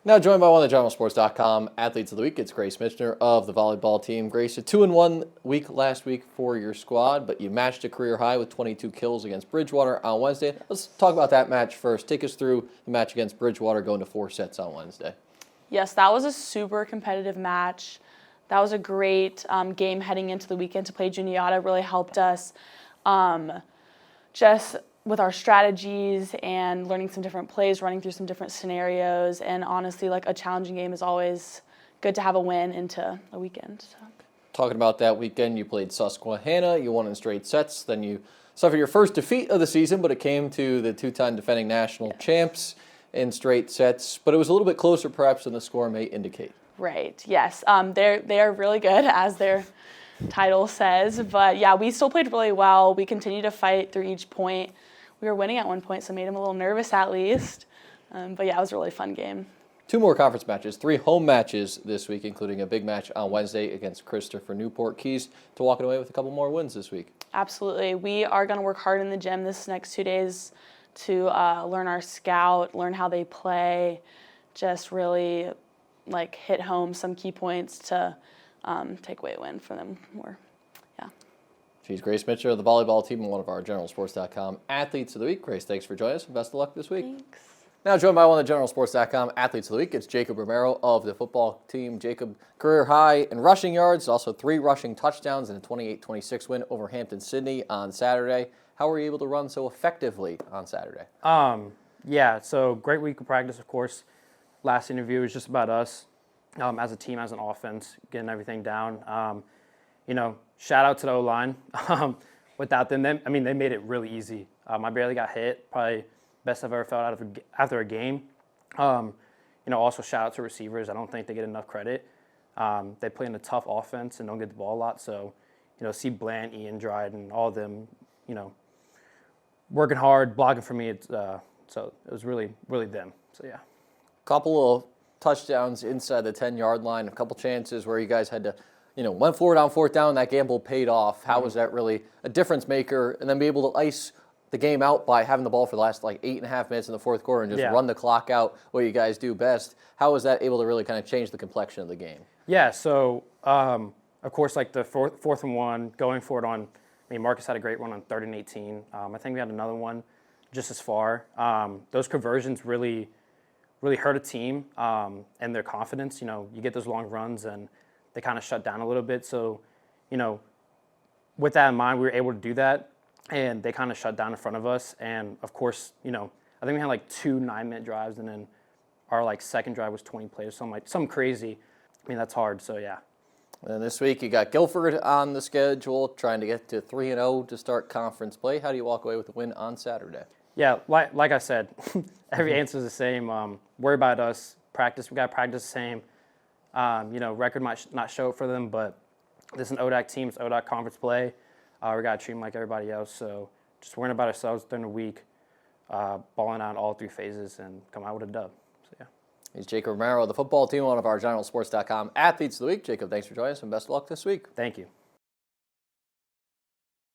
Now joined by one of the GeneralSports.com athletes of the week, it's Grace Mitchener of the volleyball team. Grace, a 2-1 week last week for your squad, but you matched a career high with 22 kills against Bridgewater on Wednesday. Let's talk about that match first. Take us through the match against Bridgewater going to 4 sets on Wednesday. Yes, that was a super competitive match. That was a great game heading into the weekend to play Juniata. Really helped us just with our strategies and learning some different plays, running through some different scenarios. And honestly, like a challenging game is always good to have a win into a weekend. So. Talking about that weekend, you played Susquehanna. You won in straight sets. Then you suffered your first defeat of the season, but it came to the two-time defending national champs in straight sets. But it was a little bit closer perhaps than the score may indicate. Right, yes. They are really good, as their title says. But yeah, we still played really well. We continued to fight through each point. We were winning at one point, so it made him a little nervous at least. But yeah, it was a really fun game. 2 more conference matches, 3 home matches this week, including a big match on Wednesday against Christopher Newport. Keys to walking away with a couple more wins this week. Absolutely. We are going to work hard in the gym this next 2 days to learn our scout, learn how they play, just really like hit home some key points to take away a win for them more. Yeah. She's Grace Mitchener of the volleyball team and one of our GeneralSports.com athletes of the week. Grace, thanks for joining us and best of luck this week. Thanks. Now joined by one of the GeneralSports.com athletes of the week, it's Jacob Romero of the football team. Jacob, career high in rushing yards, also 3 rushing touchdowns and a 28-26 win over Hampden-Sydney on Saturday. How were you able to run so effectively on Saturday? Yeah, so great week of practice, of course. Last interview was just about us as a team, as an offense, getting everything down. Shout out to the O-line. Without them, they made it really easy. I barely got hit, probably best I've ever felt after a game. Also shout out to receivers. I don't think they get enough credit. They play in a tough offense and don't get the ball a lot. So, see Bland, Ian, Dryden, all of them, working hard, blocking for me. So it was really, really them. So, yeah. Couple of touchdowns inside the 10-yard line, a couple chances where you guys had to, went forward on 4th down, that gamble paid off. How was that really a difference maker? And then be able to ice the game out by having the ball for the last 8.5 minutes in the 4th quarter and just run the clock out, what you guys do best. How was that able to really kind of change the complexion of the game? Yeah, so of course, the fourth and 1, going for it on, Marcus had a great one on 3rd and 18. I think we had another one just as far. Those conversions really hurt a team and their confidence. You get those long runs and they kind of shut down a little bit. So, with that in mind, we were able to do that. And they kind of shut down in front of us. And, of course, I think we had 2 9-minute drives, and then our second drive was 20 plays, something crazy. That's hard, so yeah. And this week you got Guilford on the schedule, trying to get to 3-0 to start conference play. How do you walk away with a win on Saturday? Yeah, like I said, every answer is the same. Worry about us. Practice, we got to practice the same. Record might not show it for them, but this is an ODAC team, it's ODAC conference play. We got to treat them like everybody else. So just worrying about ourselves during the week, balling out all 3 phases, and come out with a dub. So, yeah. He's Jacob Romero of the football team, one of our GeneralSports.com athletes of the week. Jacob, thanks for joining us, and best of luck this week. Thank you.